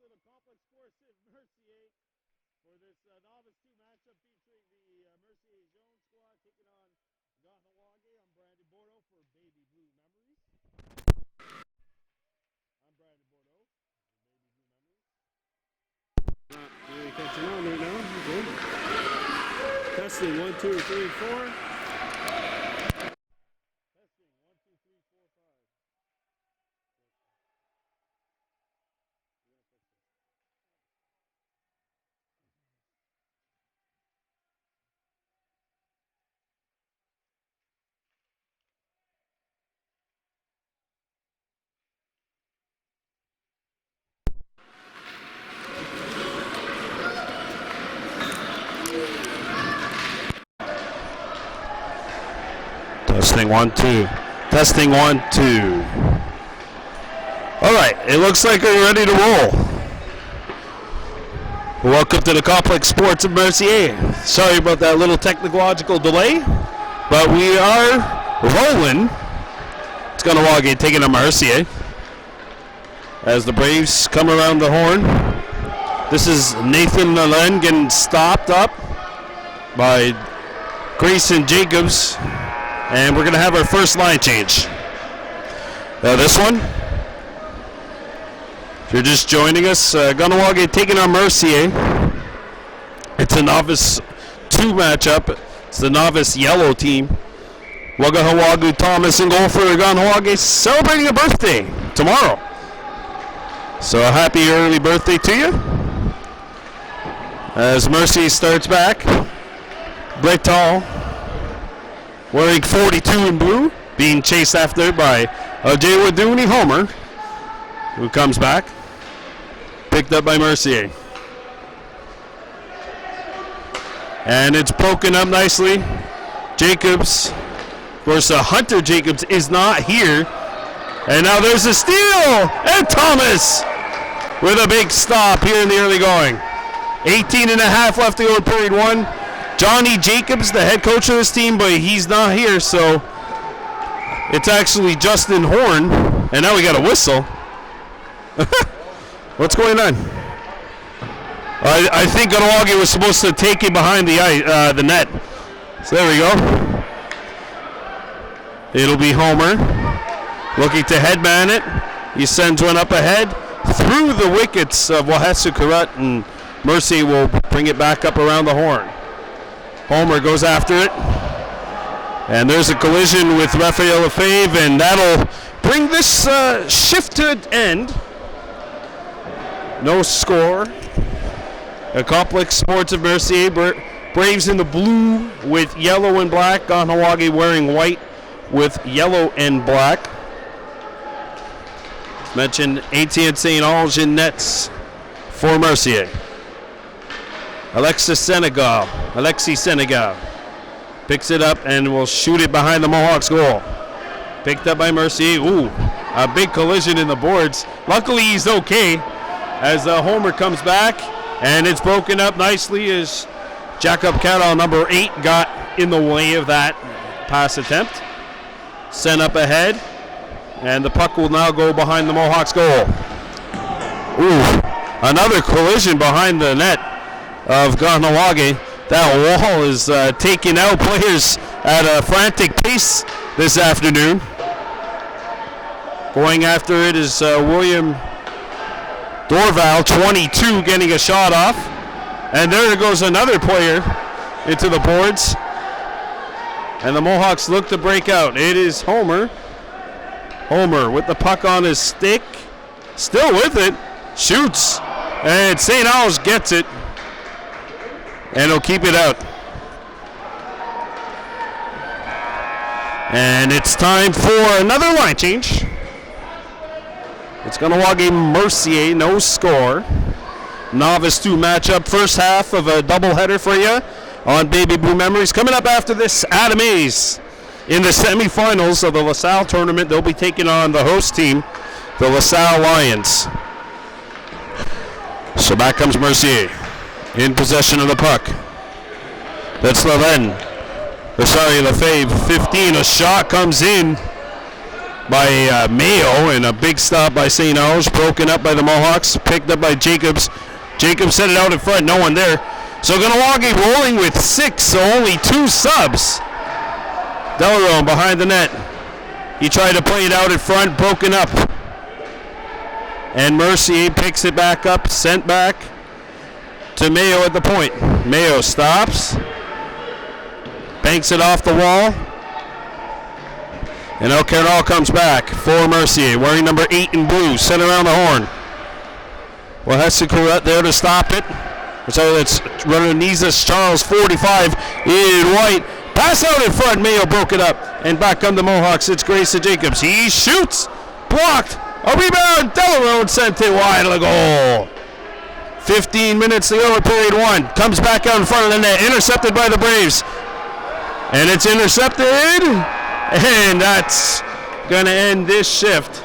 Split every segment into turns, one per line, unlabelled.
for the Complex Sports in Mercier for this Novice 2 matchup featuring the Mercier Zone squad taking on Kahnawake. I'm Brandon Bordeaux for Baby Blue Memories. Really catching on right now. Good. Testing 1, 2, 3, 4.
Testing 1, 2. Testing 1, 2. All right, it looks like we're ready to roll. Welcome to the Complex Sports of Mercier. Sorry about that little technological delay, but we are rolling. It's Kahnawake taking on Mercier as the Braves come around the horn. This is Nathan Lalен getting stopped up by Grayson Jacobs. And we're going to have our first line change. This one, if you're just joining us, Kahnawake taking on Mercier. It's a Novice 2 matchup. It's the Novice yellow team. Wagahawagu Thomas in goal for Kahnawake, celebrating a birthday tomorrow. So a happy early birthday to you. As Mercier starts back, Bretal, wearing 42 in blue, being chased after by Ajay Waduni Homer, who comes back, picked up by Mercier. And it's broken up nicely. Jacobs, of course, Hunter Jacobs is not here. And now there's a steal, and Thomas with a big stop here in the early going. 18 and a half left to go in period 1. Johnny Jacobs, the head coach of this team, but he's not here, so it's actually Justin Horn, and now we got a whistle. What's going on? I think Kahnawake was supposed to take it behind the net. So there we go. It'll be Homer looking to headman it. He sends one up ahead through the wickets of Wahesu Karat, and Mercier will bring it back up around the horn. Homer goes after it, and there's a collision with Rafael Lefebvre, and that'll bring this shift to an end. No score. A Complex Sports of Mercier, Braves in the blue with yellow and black. Kahnawake wearing white with yellow and black. Mentioned Etienne St. Ange in nets for Mercier. Alexis Senegal picks it up and will shoot it behind the Mohawks goal. Picked up by Mercier. Ooh, a big collision in the boards. Luckily he's okay as Homer comes back, and it's broken up nicely as Jacob Cadal, number 8, got in the way of that pass attempt. Sent up ahead, and the puck will now go behind the Mohawks goal. Ooh, another collision behind the net of Kahnawake. That wall is taking out players at a frantic pace this afternoon. Going after it is William Dorval, 22, getting a shot off. And there goes another player into the boards. And the Mohawks look to break out. It is Homer. Homer with the puck on his stick. Still with it. Shoots. And St. Ange gets it. And he'll keep it out. And it's time for another line change. It's Kahnawake Mercier, no score. Novice 2 matchup, first half of a doubleheader for you on Baby Blue Memories. Coming up after this, Adam A's in the semifinals of the LaSalle tournament. They'll be taking on the host team, the LaSalle Lions. So back comes Mercier in possession of the puck. That's Lefebvre, 15. A shot comes in, by Mayo, and a big stop by St. Ange, broken up by the Mohawks, picked up by Jacobs. Jacobs set it out in front, no one there. So Kahnawake rolling with 6, so only 2 subs. Delarone behind the net. He tried to play it out in front, broken up. And Mercier picks it back up, sent back to Mayo at the point. Mayo stops, banks it off the wall. And now Kahnawake comes back for Mercier, wearing number 8 in blue, sent around the horn. Well, Hessecuret there to stop it. So it's runner Nizas Charles, 45 in white. Pass out in front, Mayo broke it up. And back come the Mohawks, it's Grayson Jacobs. He shoots, blocked, a rebound, Delarone sent it wide of the goal. 15 minutes to go in period 1. Comes back out in front of the net, intercepted by the Braves. And it's intercepted, and that's going to end this shift.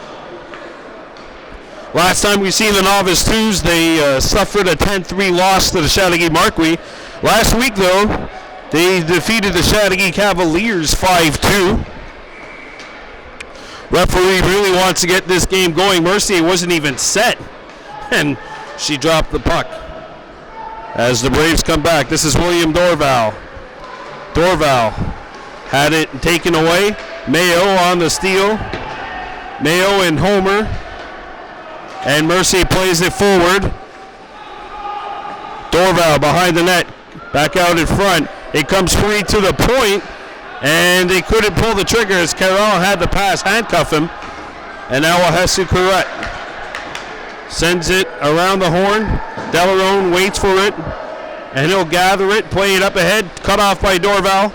Last time we seen the Novice 2s, they suffered a 10-3 loss to the Chateauguay Marquis. Last week, though, they defeated the Chateauguay Cavaliers 5-2. Referee really wants to get this game going. Mercier wasn't even set, and she dropped the puck. As the Braves come back, this is William Dorval. Dorval had it taken away. Mayo on the steal. Mayo and Homer. And Mercier plays it forward. Dorval behind the net. Back out in front. It comes free to the point. And they couldn't pull the trigger as Carroll had the pass, handcuff him. And now Hessecuret sends it around the horn. Delarone waits for it. And he'll gather it, play it up ahead. Cut off by Dorval.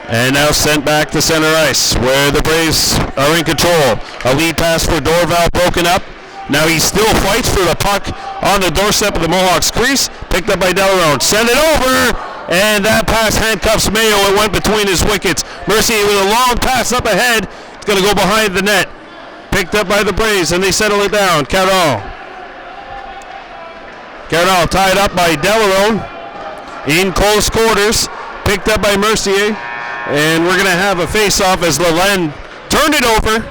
And now sent back to center ice, where the Braves are in control. A lead pass for Dorval, broken up. Now he still fights for the puck on the doorstep of the Mohawks crease. Picked up by Delarone. Send it over, and that pass handcuffs Mayo. It went between his wickets. Mercier with a long pass up ahead. It's going to go behind the net. Picked up by the Braves, and they settle it down. Carroll tied up by Delarone. In close quarters. Picked up by Mercier. And we're going to have a face-off as Lalande turned it over.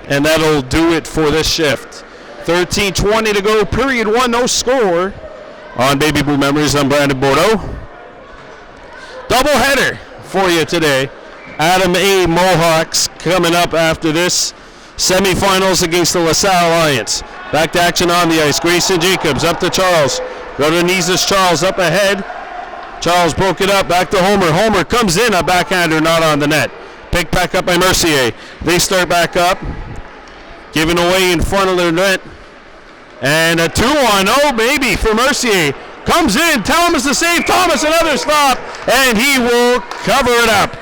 And that'll do it for this shift. 13:20 to go, period 1, no score. On Baby Blue Memories, I'm Brandon Bordeaux. Doubleheader for you today. Adam A. Mohawks coming up after this. Semifinals against the LaSalle Alliance. Back to action on the ice. Grayson Jacobs up to Charles. Rodonizas Charles up ahead. Charles broke it up, back to Homer. Homer comes in, a backhander not on the net. Picked back up by Mercier. They start back up. Given away in front of their net. And a 2-on-0 maybe for Mercier. Comes in, Thomas to save. Thomas another stop, and he will cover it up.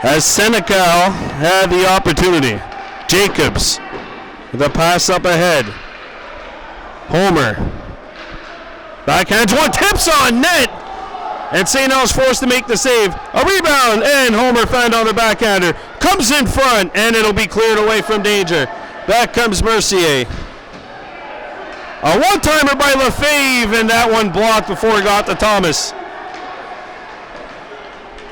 As Senecal had the opportunity. Jacobs, the pass up ahead. Homer. Backhands one, tips on net, and St. Ange forced to make the save. A rebound, and Homer found on the backhander. Comes in front, and it'll be cleared away from danger. Back comes Mercier. A one-timer by Lefebvre, and that one blocked before it got to Thomas.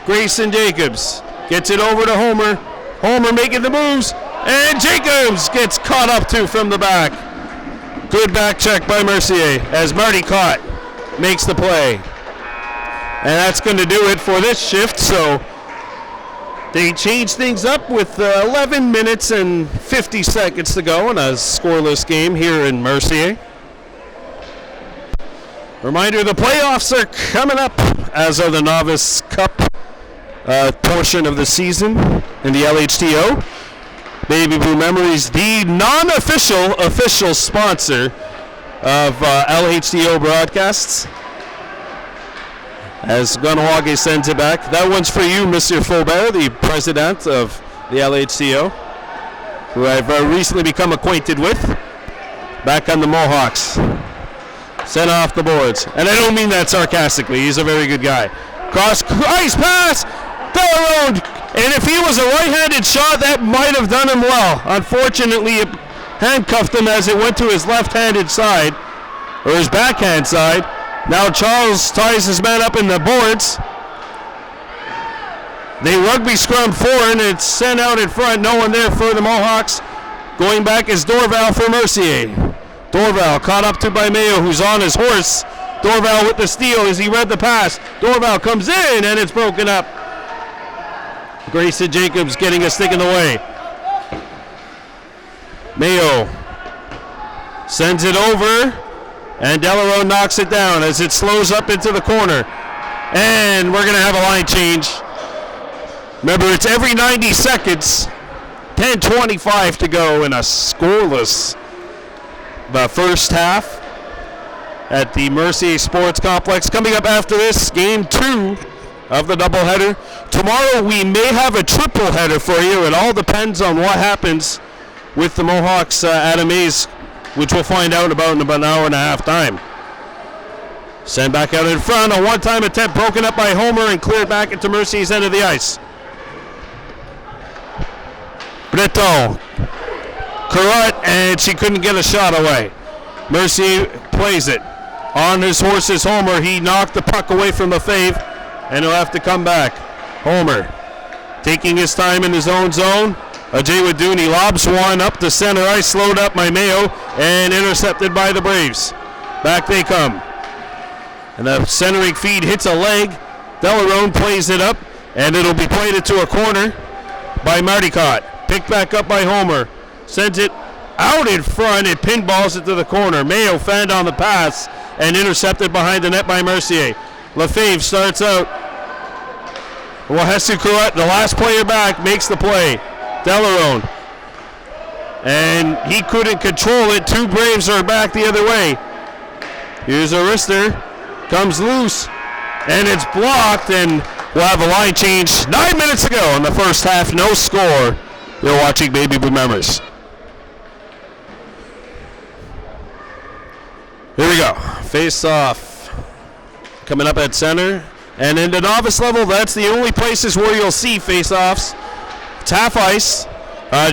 Grayson Jacobs gets it over to Homer. Homer making the moves, and Jacobs gets caught up to from the back. Good back check by Mercier as Marty Cott makes the play. And that's going to do it for this shift. So they change things up with 11 minutes and 50 seconds to go in a scoreless game here in Mercier. Reminder, the playoffs are coming up, as are the Novice Cup portion of the season in the LHTO. Baby Blue Memories, the non-official official sponsor of LHTO broadcasts. As Kahnawake sends it back. That one's for you, Mr. Faubert, the president of the LHTO, who I've recently become acquainted with. Back on the Mohawks. Sent off the boards. And I don't mean that sarcastically. He's a very good guy. Cross ice pass. Delarone. And if he was a right-handed shot, that might have done him well. Unfortunately, it handcuffed him as it went to his left-handed side, or his backhand side. Now Charles ties his man up in the boards. They rugby scrum forward, and it's sent out in front. No one there for the Mohawks. Going back is Dorval for Mercier. Dorval caught up to by Mayo, who's on his horse. Dorval with the steal as he read the pass. Dorval comes in, and it's broken up. Grayson Jacobs getting a stick in the way. Mayo sends it over, and Delarone knocks it down as it slows up into the corner. And we're going to have a line change. Remember, it's every 90 seconds. 10:25 to go in a scoreless first half at the Mercier Sports Complex. Coming up after this, game 2 of the doubleheader. Tomorrow we may have a triple header for you. It all depends on what happens with the Mohawks at Amaze, which we'll find out about in about an hour and a half time. Sent back out in front. A one-time attempt broken up by Homer and cleared back into Mercier's end of the ice. Breton. Carrot, and she couldn't get a shot away. Mercier plays it. On his horse's Homer, he knocked the puck away from the fave, and he'll have to come back. Homer taking his time in his own zone. Ajay Waduni lobs one up the center ice, slowed up by Mayo, and intercepted by the Braves. Back they come. And the centering feed hits a leg. Delarone plays it up, and it'll be played into a corner by Marticott. Picked back up by Homer. Sends it out in front. It pinballs it to the corner. Mayo fanned on the pass and intercepted behind the net by Mercier. Lefebvre starts out. Wahesu Kurat, the last player back, makes the play. Delarone. And he couldn't control it. Two Braves are back the other way. Here's a wrister. Comes loose. And it's blocked, and we'll have a line change 9 minutes ago in the first half. No score. You're watching Baby Blue Memories. Here we go. Face off. Coming up at center. And in the novice level, that's the only places where you'll see face-offs. It's half ice,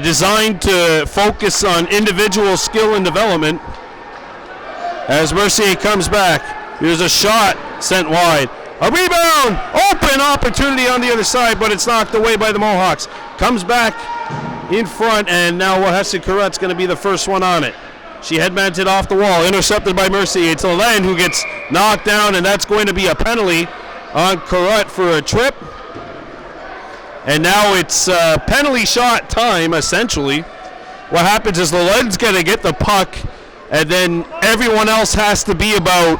designed to focus on individual skill and development. As Mercier comes back, here's a shot sent wide. A rebound! Open opportunity on the other side, but it's knocked away by the Mohawks. Comes back in front, and now Wahesu Kurat's going to be the first one on it. She headmanted off the wall, intercepted by Mercier. It's Len who gets knocked down, and that's going to be a penalty on Kurat for a trip. And now it's penalty shot time, essentially. What happens is Len's going to get the puck, and then everyone else has to be about,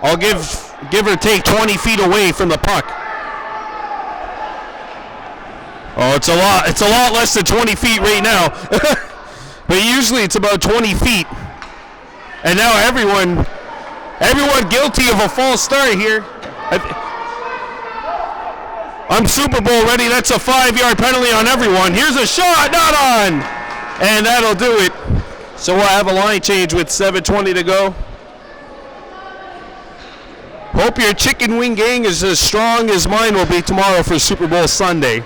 I'll give or take 20 feet away from the puck. Oh, it's a lot less than 20 feet right now. But usually it's about 20 feet. And now everyone guilty of a false start here. I'm Super Bowl ready. That's a 5-yard penalty on everyone. Here's a shot, not on. And that'll do it. So we'll have a line change with 7:20 to go. Hope your chicken wing gang is as strong as mine will be tomorrow for Super Bowl Sunday.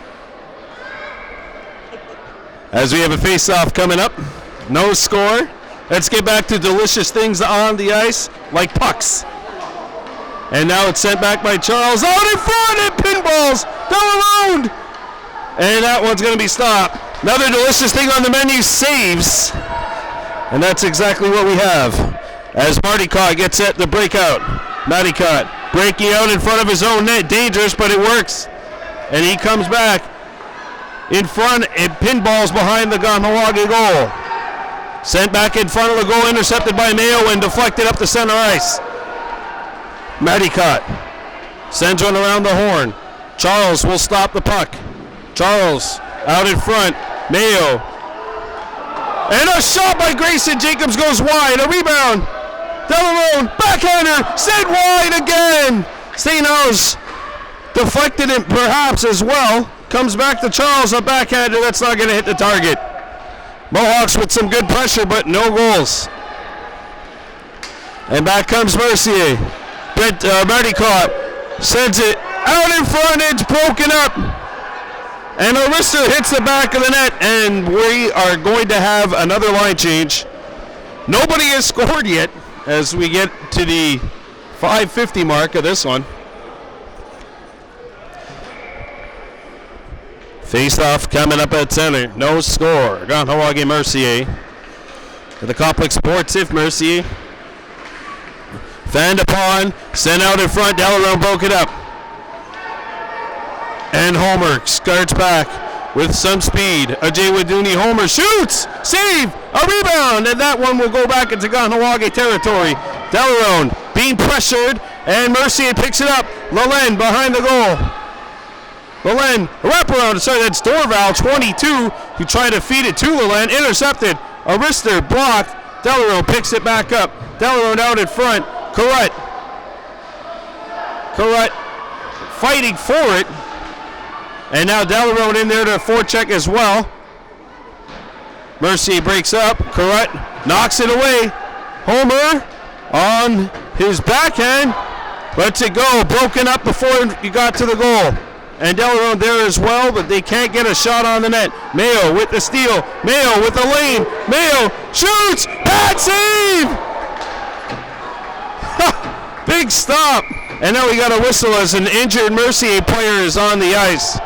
As we have a face-off coming up. No score. Let's get back to delicious things on the ice, like pucks. And now it's sent back by Charles. Out in front, it pinballs. Delarone. And that one's going to be stopped. Another delicious thing on the menu, saves. And that's exactly what we have. As Marticott gets set to break out. Marticott breaking out in front of his own net. Dangerous, but it works. And he comes back. In front, it pinballs behind the Kahnawake goal. Sent back in front of the goal, intercepted by Mayo and deflected up the center ice. Marticott sends one around the horn. Charles will stop the puck. Charles out in front. Mayo. And a shot by Grayson Jacobs goes wide. A rebound. Delarone, backhander, sent wide again. St. House deflected it perhaps as well. Comes back to Charles, a backhander that's not going to hit the target. Mohawks with some good pressure, but no goals. And back comes Mercier. Marticott sends it out in front. It's broken up. And Arista hits the back of the net, and we are going to have another line change. Nobody has scored yet as we get to the 5:50 mark of this one. Face-off coming up at center. No score. Kahnawake Mercier. For the complex sportive Mercier. Fanned upon. Sent out in front. Delarone broke it up. And Homer skirts back with some speed. Ajay Waduni. Homer shoots. Save. A rebound. And that one will go back into Kahnawake territory. Delarone being pressured. And Mercier picks it up. Lalenne behind the goal. Lalenne, wraparound, sorry, that's Dorval, 22, who tried to feed it to Lalenne, intercepted. Arister blocked. Delarone picks it back up. Delarone out in front. Carrot fighting for it. And now Delarone in there to forecheck as well. Mercier breaks up. Carrot knocks it away. Homer on his backhand. Lets it go. Broken up before he got to the goal. And Delarone there as well, but they can't get a shot on the net. Mayo with the steal. Mayo with the lane. Mayo shoots. Bad save. Big stop. And now we got a whistle as an injured Mercier player is on the ice.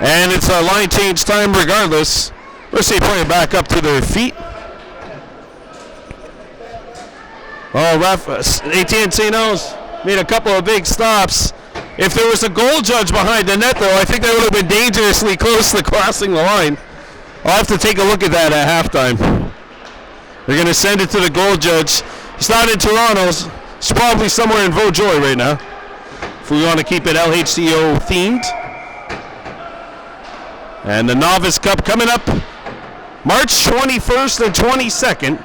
And it's a line change time regardless. Mercier player back up to their feet. Oh, ref, Etienne St. Ose made a couple of big stops. If there was a goal judge behind the net, though, I think that would have been dangerously close to crossing the line. I'll have to take a look at that at halftime. They're going to send it to the goal judge. He's not in Toronto. He's probably somewhere in Vaujoy right now, if we want to keep it LHTO themed. And the Novice Cup coming up March 21st and 22nd.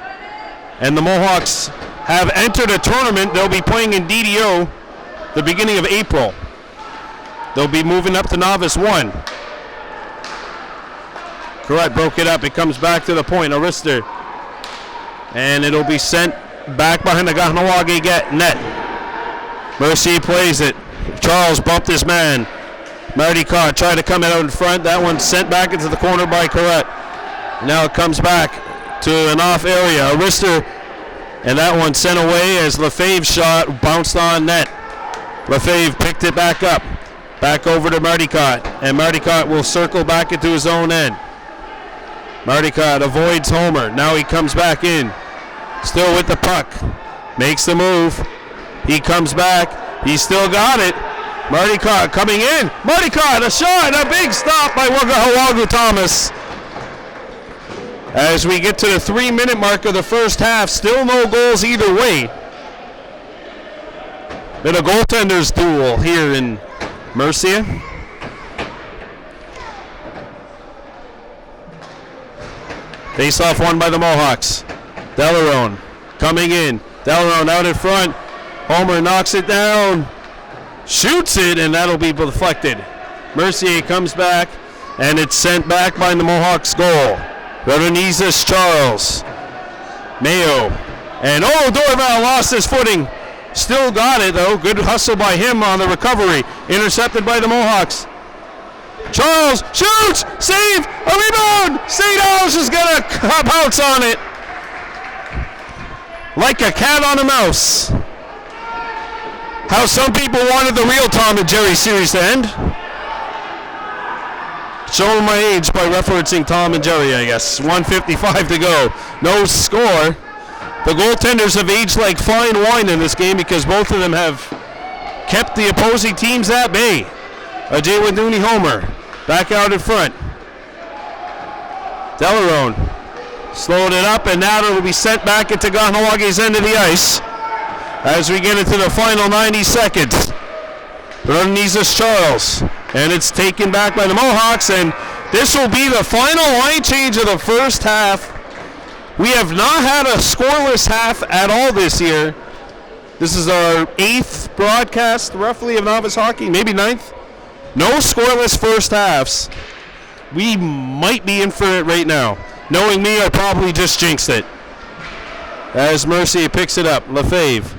And the Mohawks have entered a tournament. They'll be playing in DDO the beginning of April. They'll be moving up to Novice 1. Carrot broke it up. It comes back to the point. Arister. And it'll be sent back behind the Kahnawake net. Mercier plays it. Charles bumped his man. Marty Carr tried to come out in front. That one sent back into the corner by Carrot. Now it comes back to an off area. Arister. And that one sent away as Lefebvre's shot bounced on net. Lefebvre picked it back up. Back over to Marticott. And Marticott will circle back into his own end. Marticott avoids Homer. Now he comes back in. Still with the puck. Makes the move. He comes back. He's still got it. Marticott coming in. Marticott, a shot. A big stop by Wagahawagu Thomas. As we get to the 3-minute mark of the first half, still no goals either way. Been a goaltenders duel here in Mercier. Face-off won by the Mohawks. Delarone coming in. Delarone out in front. Homer knocks it down. Shoots it, and that'll be deflected. Mercier comes back, and it's sent back by the Mohawks' goal. Veronizas Charles. Mayo. And Dorval lost his footing. Still got it, though. Good hustle by him on the recovery. Intercepted by the Mohawks. Charles shoots! Save! A rebound! St. Ose is going to pounce on it. Like a cat on a mouse. How some people wanted the real Tom and Jerry series to end. Showing my age by referencing Tom and Jerry, I guess. 1:55 to go. No score. The goaltenders have aged like fine wine in this game because both of them have kept the opposing teams at bay. Ajay Waduni Homer back out in front. Delarone slowed it up, and now it will be sent back into Kahnawake's end of the ice as we get into the final 90 seconds. Veronizas Charles, and it's taken back by the Mohawks, and this will be the final line change of the first half. We have not had a scoreless half at all this year. This is our 8th broadcast, roughly, of Novice hockey, maybe 9th. No scoreless first halves. We might be in for it right now. Knowing me, I probably just jinxed it. As Mercier picks it up, Lefebvre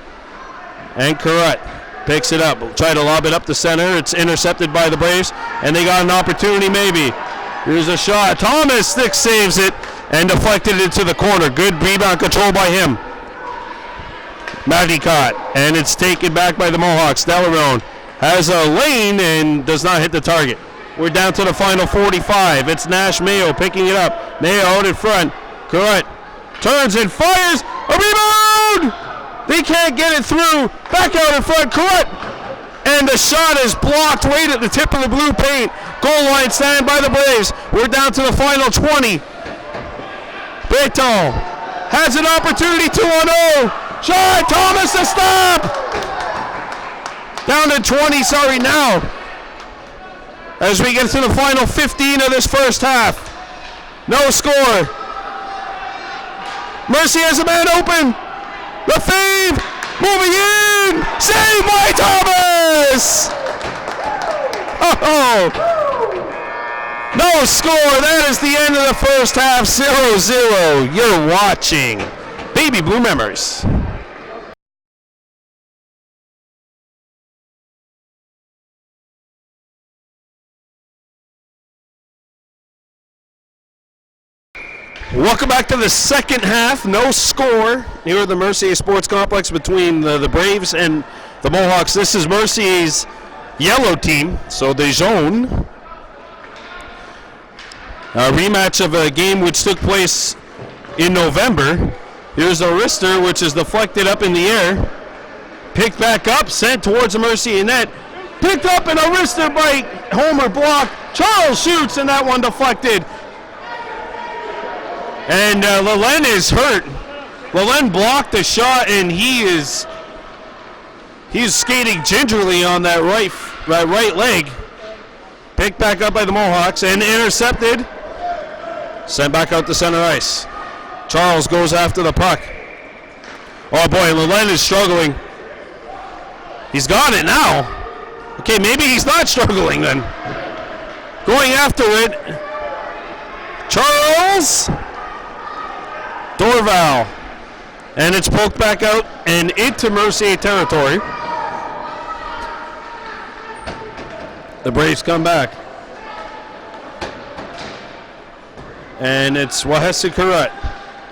and Carrot picks it up. Try to lob it up the center. It's intercepted by the Braves, and they got an opportunity maybe. Here's a shot. Thomas stick saves it and deflected it into the corner. Good rebound control by him. Marticott, and it's taken back by the Mohawks. Delarone has a lane and does not hit the target. We're down to the final 45. It's Nash Mayo picking it up. Mayo out in front. Correct. Turns and fires. A rebound! They can't get it through. Back out in front. Correct. And the shot is blocked right at the tip of the blue paint. Goal line stand by the Braves. We're down to the final 20. Beto has an opportunity, 2-on-0. Shot, Thomas to stop. Down to 20, now. As we get to the final 15 of this first half. No score. Mercier has a man open. The fave, moving in. Saved by Thomas. Oh. No score. That is the end of the first half. 0-0. You're watching Baby Blue Memories. Welcome back to the second half. No score here at the Mercier Sports Complex between the Braves and the Mohawks. This is Mercier's yellow team, so the jaune. A rematch of a game which took place in November. Here's a wrister which is deflected up in the air. Picked back up, sent towards the Mercier net. Picked up and a wrister by Homer blocked. Charles shoots and that one deflected. And Lalenne is hurt. Lalenne blocked the shot, and he's skating gingerly on that right leg. Picked back up by the Mohawks and intercepted. Sent back out to center ice. Charles goes after the puck. Oh boy, Lalenne is struggling. He's got it now. Okay, maybe he's not struggling then. Going after it. Charles. Dorval, and it's poked back out and into Mercier territory. The Braves come back. And it's Wahesi Karut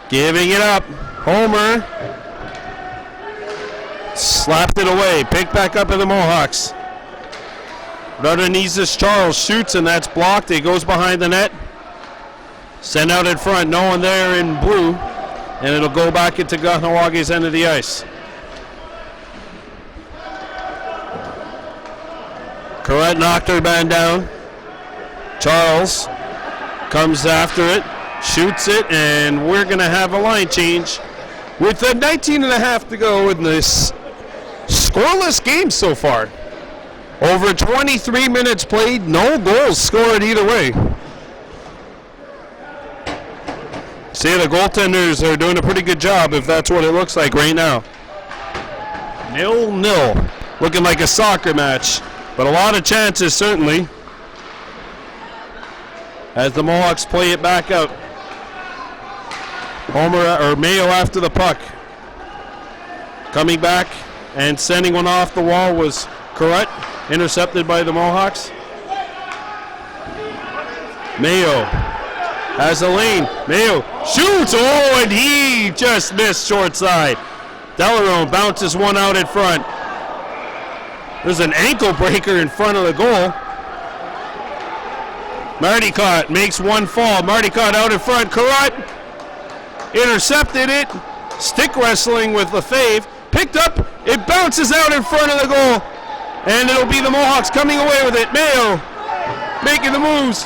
giving it up. Homer slapped it away. Picked back up in the Mohawks. Underneath Charles shoots, and that's blocked. It goes behind the net. Sent out in front. No one there in blue. And it'll go back into Kahnawake's end of the ice. Correct knocked her man down. Charles comes after it, shoots it, and we're going to have a line change with 19 and a half to go in this scoreless game so far. Over 23 minutes played, no goals scored either way. See, the goaltenders are doing a pretty good job if that's what it looks like right now. 0-0. Looking like a soccer match, but a lot of chances certainly. As the Mohawks play it back out. Mayo after the puck. Coming back and sending one off the wall was Correct. Intercepted by the Mohawks. Mayo has a lane. Mayo shoots. Oh, and he just missed short side. Delarone bounces one out in front. There's an ankle breaker in front of the goal. Marticott makes one fall. Marticott out in front. Carrot intercepted it. Stick wrestling with Lefebvre. Picked up. It bounces out in front of the goal. And it'll be the Mohawks coming away with it. Mayo making the moves.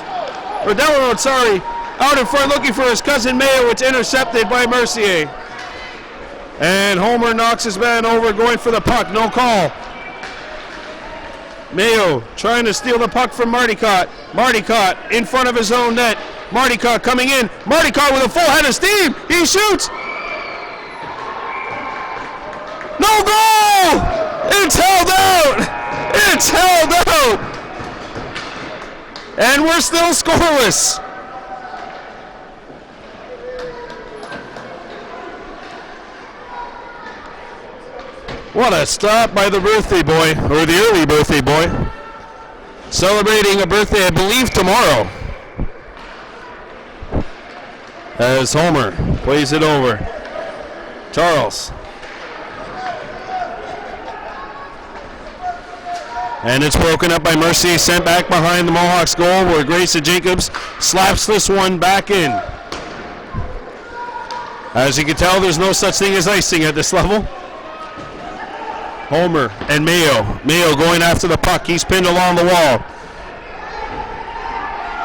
Or Delarone, sorry. Out in front looking for his cousin Mayo. It's intercepted by Mercier. And Homer knocks his man over going for the puck. No call. Mayo trying to steal the puck from Marticott. Marticott in front of his own net. Marticott coming in. Marticott with a full head of steam. He shoots. No goal! It's held out! It's held out! And we're still scoreless. What a stop by the birthday boy, or the early birthday boy. Celebrating a birthday, I believe, tomorrow. As Homer plays it over. Charles. And it's broken up by Mercier, sent back behind the Mohawks goal where Grayson Jacobs slaps this one back in. As you can tell, there's no such thing as icing at this level. Homer and Mayo. Mayo going after the puck. He's pinned along the wall.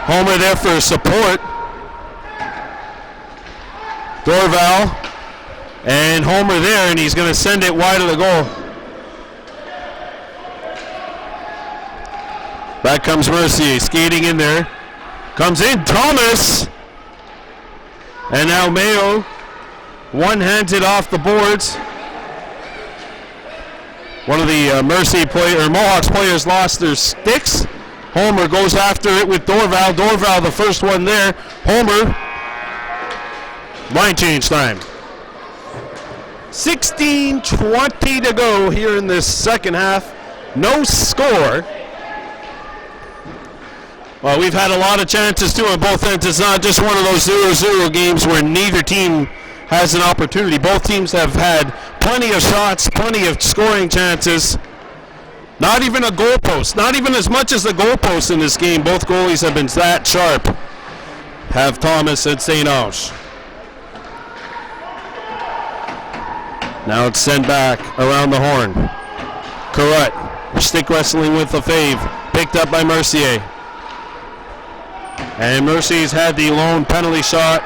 Homer there for support. Dorval. And Homer there, and he's going to send it wide of the goal. Back comes Mercier, skating in there. Comes in, Thomas! And now Mayo, one-handed off the boards. One of the Mohawks players lost their sticks. Homer goes after it with Dorval. Dorval, the first one there. Homer, line change time. 16:20 to go here in this second half. No score. Well, we've had a lot of chances too on both ends. It's not just one of those 0-0 games where neither team has an opportunity. Both teams have had plenty of shots, plenty of scoring chances. Not even a goalpost. Not even as much as the goalpost in this game. Both goalies have been that sharp. Have Thomas and St. Ange. Now it's sent back around the horn. Carrot stick wrestling with the fave. Picked up by Mercier. And Mercier's had the lone penalty shot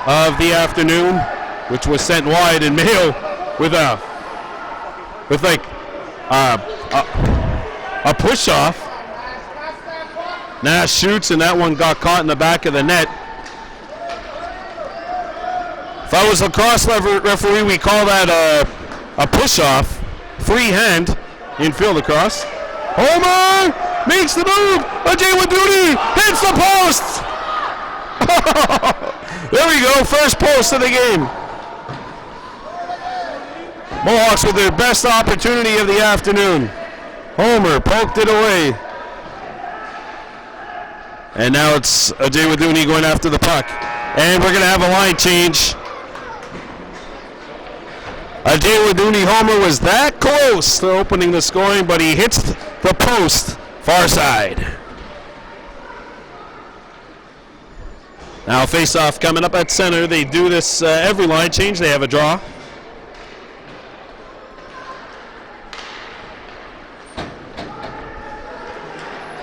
of the afternoon, which was sent wide, and Mayo with a push off. Nash shoots, and that one got caught in the back of the net. If I was a lacrosse referee, we call that a push off, free hand in field lacrosse. Homer makes the move. Ajay Waduni hits the post. There we go, first post of the game. Mohawks with their best opportunity of the afternoon. Homer poked it away. And now it's Ajay Waduni going after the puck. And we're going to have a line change. Ajay Waduni Homer was that close to opening the scoring, but he hits the post far side. Now face-off coming up at center. They do this every line change. They have a draw.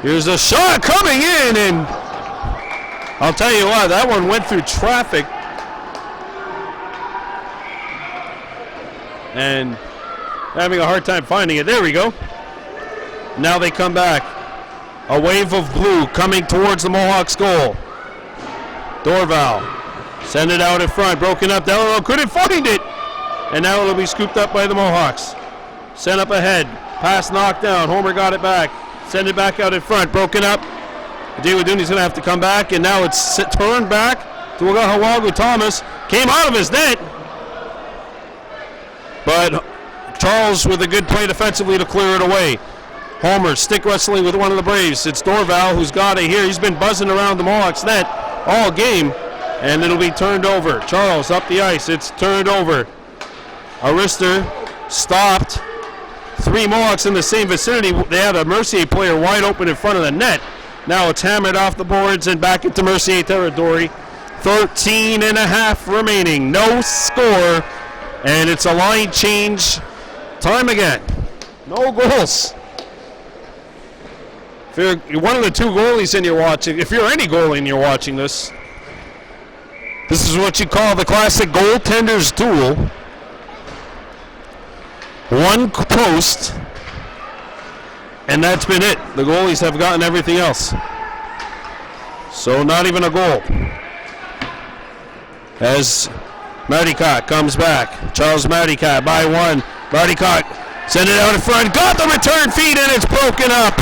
Here's a shot coming in, and I'll tell you what, that one went through traffic. And having a hard time finding it. There we go. Now they come back. A wave of blue coming towards the Mohawks goal. Dorval. Send it out in front. Broken up. Delano couldn't find it. And now it'll be scooped up by the Mohawks. Sent up ahead. Pass knocked down. Homer got it back. Send it back out in front. Broken up. Waduni's going to have to come back. And now it's turned back to Kahnawake. Thomas came out of his net. But Charles with a good play defensively to clear it away. Homer stick wrestling with one of the Braves. It's Dorval who's got it here. He's been buzzing around the Mohawks net all game, and it'll be turned over. Charles up the ice. It's turned over. Arister stopped. Three Mohawks in the same vicinity. They had a Mercier player wide open in front of the net. Now it's hammered off the boards and back into Mercier territory. 13 and a half remaining. No score. And it's a line change time again. No goals. If you're one of the two goalies and you're watching, if you're any goalie and you're watching this, this is what you call the classic Goaltenders Duel. One post, and that's been it. The goalies have gotten everything else. So not even a goal. As Mardicat comes back. Charles Mardicat by one. Mardicat send it out in front. Got the return feed, and it's broken up.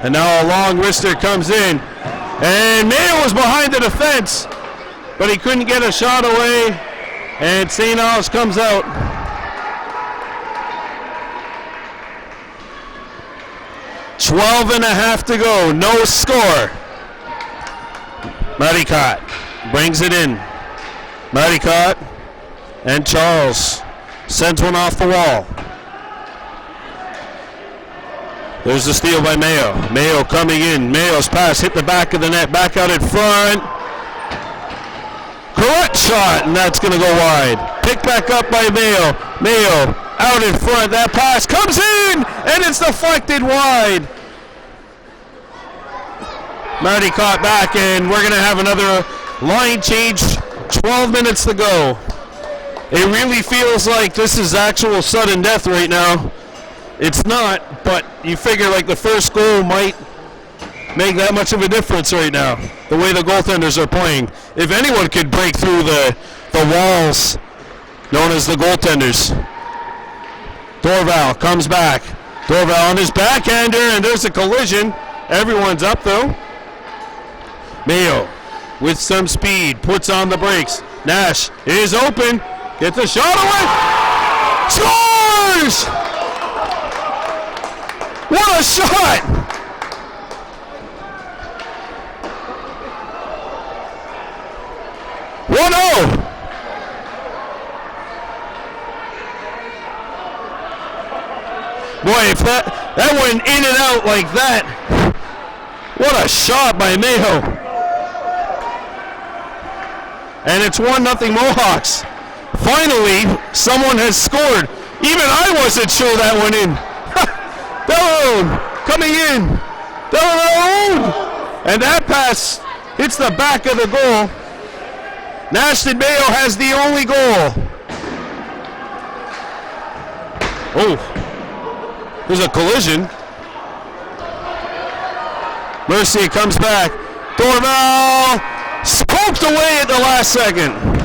And now a long wrister comes in. And Mayo was behind the defense, but he couldn't get a shot away. And St. Ange comes out. Twelve and a half to go. No score. Mardicat brings it in. Mardicat and Charles sends one off the wall. There's the steal by Mayo. Mayo coming in. Mayo's pass hit the back of the net. Back out in front. Correct shot, and that's going to go wide. Picked back up by Mayo. Mayo out in front. That pass comes in, and it's deflected wide. Marty caught back, and we're going to have another line change. 12 minutes to go. It really feels like this is actual sudden death right now. It's not, but you figure like the first goal might make that much of a difference right now, the way the goaltenders are playing. If anyone could break through the walls known as the goaltenders. Dorval comes back. Dorval on his backhander, and there's a collision. Everyone's up though. Mayo with some speed, puts on the brakes. Nash is open, gets a shot away, scores! What a shot! Boy, if that went in and out like that, what a shot by Mayo. And it's 1-0 Mohawks. Finally, someone has scored. Even I wasn't sure that went in. Delone coming in. Delone! And that pass hits the back of the goal. Nashton Mayo has the only goal. Oh, there's a collision. Mercier comes back. Dorval poked away at the last second.